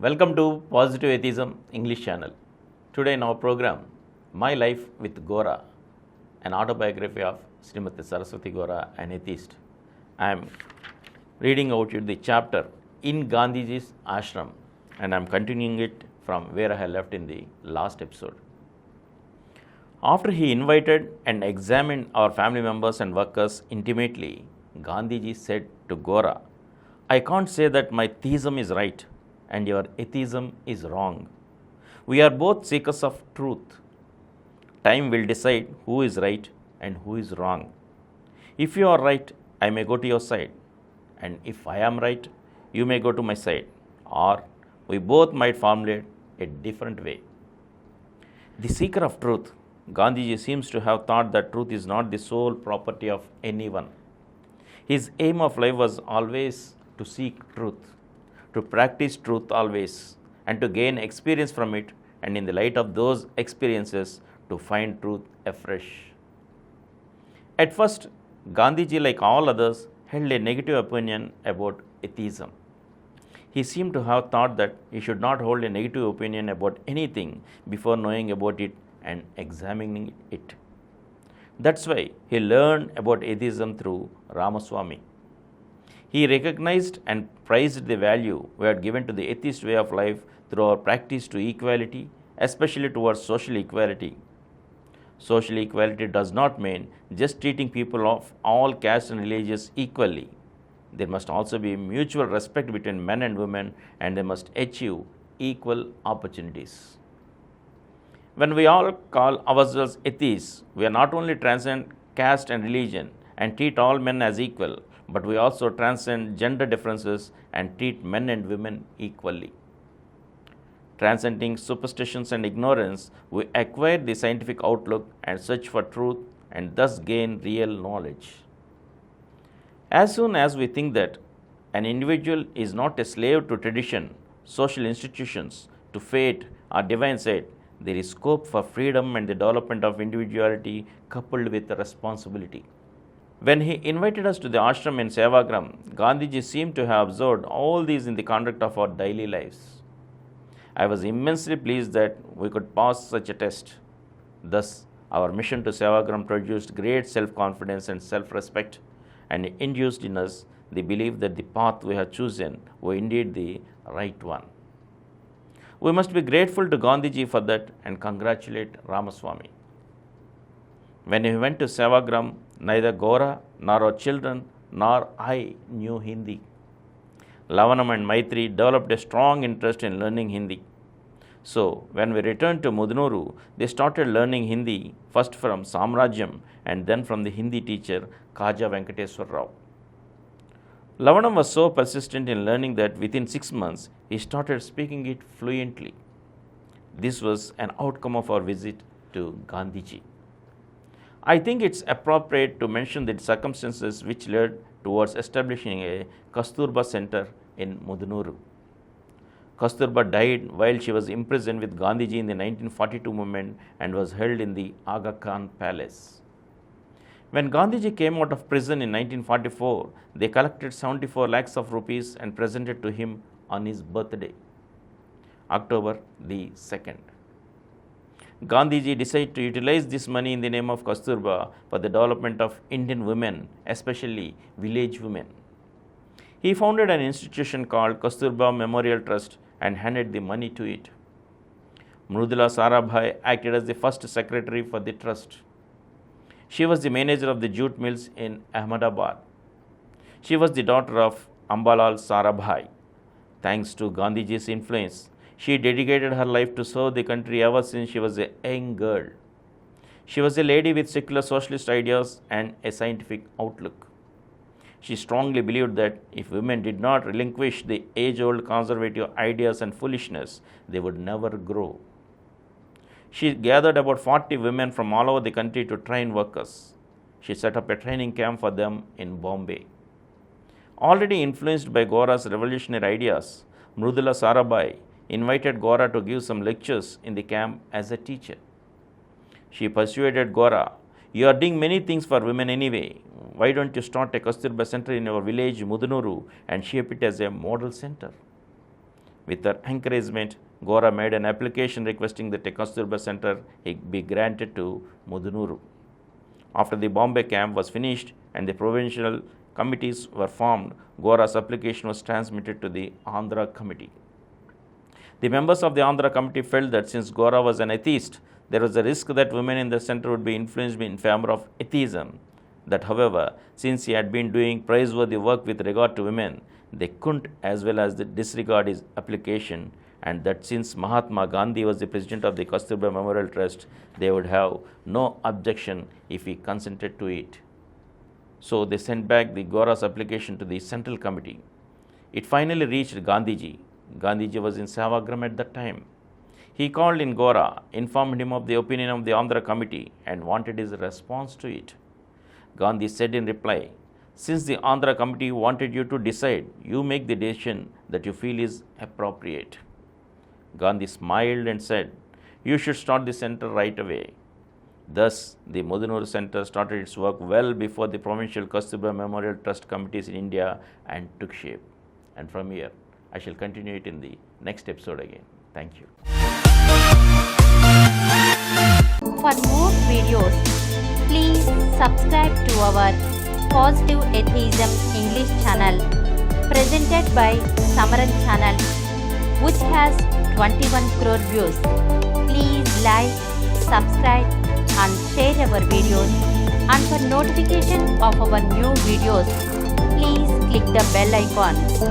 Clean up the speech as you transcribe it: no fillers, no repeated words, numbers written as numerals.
Welcome to Positive Atheism English channel. Today in our program, My Life with Gora, an autobiography of Srimati Saraswati Gora, an atheist. I am reading out you the chapter in Gandhiji's ashram, and I am continuing it from where I had left in the last episode. After he invited and examined our family members and workers intimately, Gandhiji said to Gora, I can't say that my theism is right and your atheism is wrong. We are both seekers of truth. Time will decide who is right and who is wrong. If you are right, I may go to your side, and if I am right, you may go to my side, or we both might formulate a different way. The seeker of truth, Gandhiji seems to have thought that truth is not the sole property of anyone. His aim of life was always to seek truth, to practice truth always, and to gain experience from it, and in the light of those experiences, to find truth afresh. At first, Gandhiji, like all others, held a negative opinion about atheism. He seemed to have thought that he should not hold a negative opinion about anything before knowing about it and examining it. That's why he learned about atheism through Ramaswamy. He recognized and prized the value we had given to the atheist way of life through our practice to equality, especially towards social equality. Social equality does not mean just treating people of all castes and religions equally. There must also be mutual respect between men and women, and they must achieve equal opportunities. When we all call ourselves atheists, we are not only transcend caste and religion and treat all men as equal, but we also transcend gender differences and treat men and women equally. Transcending superstitions and ignorance, we acquire the scientific outlook and search for truth and thus gain real knowledge. As soon as we think that an individual is not a slave to tradition, social institutions, to fate or divine said, there is scope for freedom and the development of individuality coupled with responsibility. When he invited us to the ashram in Sevagram, Gandhiji seemed to have observed all these in the conduct of our daily lives. I was immensely pleased that we could pass such a test. Thus, our mission to Sevagram produced great self-confidence and self-respect, and induced in us the belief that the path we have chosen was indeed the right one. We must be grateful to Gandhiji for that and congratulate Ramaswamy. When we went to Sevagram, neither Gora nor our children nor I knew Hindi. Lavanam and Maitri developed a strong interest in learning Hindi. So, when we returned to Mudunuru, they started learning Hindi first from Samrajyam and then from the Hindi teacher Kaja Venkateswar Rao. Lavanam was so persistent in learning that within 6 months, he started speaking it fluently. This was an outcome of our visit to Gandhiji. I think it's appropriate to mention the circumstances which led towards establishing a Kasturba center in Mudunuru. Kasturba died while she was imprisoned with Gandhiji in the 1942 movement and was held in the Aga Khan Palace. When Gandhiji came out of prison in 1944, they collected 74 lakhs of rupees and presented to him on his birthday, October the 2nd. Gandhiji decided to utilize this money in the name of Kasturba for the development of Indian women, especially village women. He founded an institution called Kasturba Memorial Trust and handed the money to it. Mrudula Sarabhai acted as the first secretary for the trust. She was the manager of the jute mills in Ahmedabad. She was the daughter of Ambalal Sarabhai. Thanks to Gandhiji's influence, she dedicated her life to serve the country ever since she was a young girl. She was a lady with secular socialist ideas and a scientific outlook. She strongly believed that if women did not relinquish the age-old conservative ideas and foolishness, they would never grow. She gathered about 40 women from all over the country to train workers. She set up a training camp for them in Bombay. Already influenced by Gora's revolutionary ideas, Mrudula Sarabhai invited Gora to give some lectures in the camp as a teacher. She persuaded Gora, you are doing many things for women anyway. Why don't you start a Kasturba center in your village, Mudunuru, and shape it as a model center? With her encouragement, Gora made an application requesting that a Kasturba Center be granted to Mudunuru. After the Bombay camp was finished and the provincial committees were formed, Gora's application was transmitted to the Andhra Committee. The members of the Andhra Committee felt that since Gora was an atheist, there was a risk that women in the center would be influenced in favor of atheism. That, however, since he had been doing praiseworthy work with regard to women, they couldn't as well as disregard his application, and that since Mahatma Gandhi was the president of the Kasturba Memorial Trust, they would have no objection if he consented to it. So they sent back the Gora's application to the Central Committee. It finally reached Gandhiji. Gandhiji was in Sevagram at that time. He called in Gora, informed him of the opinion of the Andhra Committee, and wanted his response to it. Gandhi said in reply, "Since the Andhra Committee wanted you to decide, you make the decision that you feel is appropriate." Gandhi smiled and said, "You should start the center right away." Thus, the Mudunuru Center started its work well before the provincial Kasturba Memorial Trust committees in India and took shape. And from here, I shall continue it in the next episode again. Thank you. For more videos, please subscribe to our Positive Atheism English channel presented by Samaram channel, which has 21 crore views. Please like, subscribe and share our videos, and for notification of our new videos, please click the bell icon.